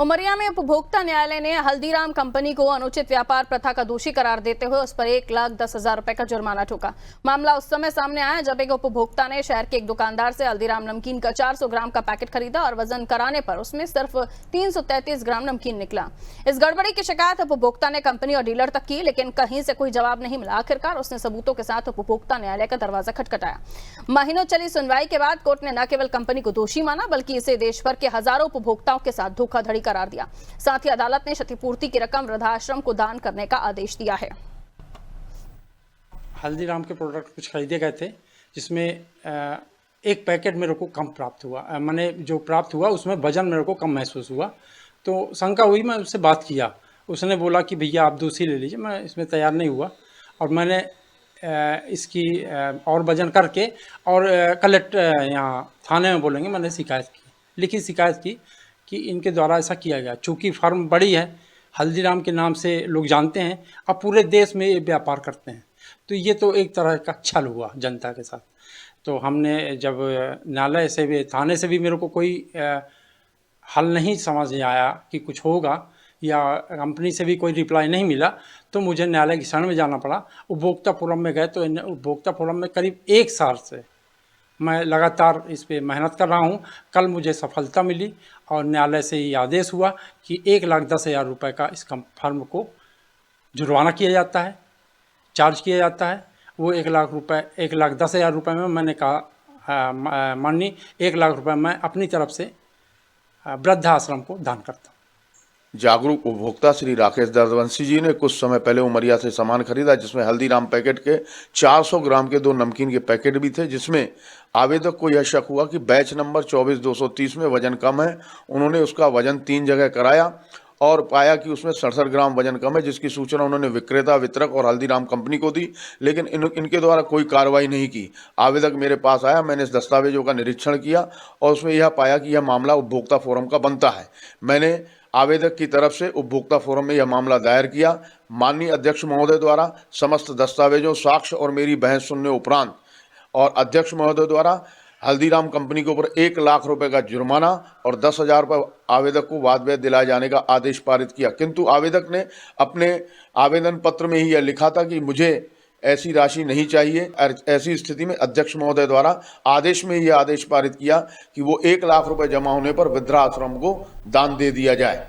उमरिया में उपभोक्ता न्यायालय ने हल्दीराम कंपनी को अनुचित व्यापार प्रथा का दोषी करार देते हुए उस पर 1,10,000 रुपए का जुर्माना ठोका। मामला उस समय सामने आया जब एक उपभोक्ता ने शहर के एक दुकानदार से हल्दीराम नमकीन का 400 ग्राम का पैकेट खरीदा और वजन कराने पर उसमें सिर्फ 333 ग्राम नमकीन निकला। इस गड़बड़ी की शिकायत उपभोक्ता ने कंपनी और डीलर तक की, लेकिन कहीं से कोई जवाब नहीं मिला। आखिरकार उसने सबूतों के साथ उपभोक्ता न्यायालय का दरवाजा खटखटाया। महीनों चली सुनवाई के बाद कोर्ट ने न केवल कंपनी को दोषी माना, बल्कि इसे देश भर के हजारों उपभोक्ताओं के साथ धोखाधड़ी करार दिया। साथ ही अदालत ने क्षतिपूर्ति की रकम वृद्धाश्रम को दान करने का आदेश दिया है। हल्दीराम के प्रोडक्ट कुछ खरीदे गए थे, जिसमें एक पैकेट मेरे को कम प्राप्त हुआ। मैंने जो प्राप्त हुआ उसमें वजन मेरे को कम महसूस हुआ, तो शंका हुई। मैं उससे बात किया, उसने बोला कि भैया आप दूसरी ले लीजिए। मैं इसमें तैयार नहीं हुआ और मैंने इसकी और वजन करके और कलेक्ट यहाँ थाने में बोलेंगे, मैंने शिकायत की, लिखित शिकायत की कि इनके द्वारा ऐसा किया गया। चूँकि फर्म बड़ी है, हल्दीराम के नाम से लोग जानते हैं, अब पूरे देश में ये व्यापार करते हैं, तो ये तो एक तरह का छल हुआ जनता के साथ। तो हमने जब न्यायालय से भी, थाने से भी मेरे को कोई हल नहीं समझ में आया कि कुछ होगा, या कंपनी से भी कोई रिप्लाई नहीं मिला, तो मुझे न्यायालय की शरण में जाना पड़ा। उपभोक्ता फोरम में गए तो उपभोक्ता फोरम में करीब 1 साल से मैं लगातार इस पे मेहनत कर रहा हूँ। कल मुझे सफलता मिली और न्यायालय से ये आदेश हुआ कि 1,10,000 रुपये का इस फर्म को जुर्माना किया जाता है, चार्ज किया जाता है। वो 1,10,000 रुपये में मैंने कहा माननीय 1,00,000 रुपये मैं अपनी तरफ से वृद्धाश्रम को दान करता हूँ। जागरूक उपभोक्ता श्री राकेश दर्दवंशी जी ने कुछ समय पहले उमरिया से सामान खरीदा, जिसमें हल्दीराम पैकेट के 400 ग्राम के 2 नमकीन के पैकेट भी थे, जिसमें आवेदक को यह शक हुआ कि बैच नंबर 24,230 में वजन कम है। उन्होंने उसका वजन 3 जगह कराया और पाया कि उसमें 67 ग्राम वजन कम है, जिसकी सूचना उन्होंने विक्रेता, वितरक और हल्दीराम कंपनी को दी, लेकिन इनके द्वारा कोई कार्रवाई नहीं की। आवेदक मेरे पास आया, मैंने इस दस्तावेजों का निरीक्षण किया और उसमें यह पाया कि यह मामला उपभोक्ता फोरम का बनता है। मैंने आवेदक की तरफ से उपभोक्ता फोरम में यह मामला दायर किया। माननीय अध्यक्ष महोदय द्वारा समस्त दस्तावेजों, साक्ष्य और मेरी बहस सुनने उपरांत और अध्यक्ष महोदय द्वारा हल्दीराम कंपनी के ऊपर 1,00,000 रुपये का जुर्माना और 10,000 रुपये आवेदक को वाद विवाद दिलाए जाने का आदेश पारित किया। किंतु आवेदक ने अपने आवेदन पत्र में ही यह लिखा था कि मुझे ऐसी राशि नहीं चाहिए। ऐसी स्थिति में अध्यक्ष महोदय द्वारा आदेश में यह आदेश पारित किया कि वो 1,00,000 रुपये जमा होने पर वृद्धाश्रम को दान दे दिया जाए।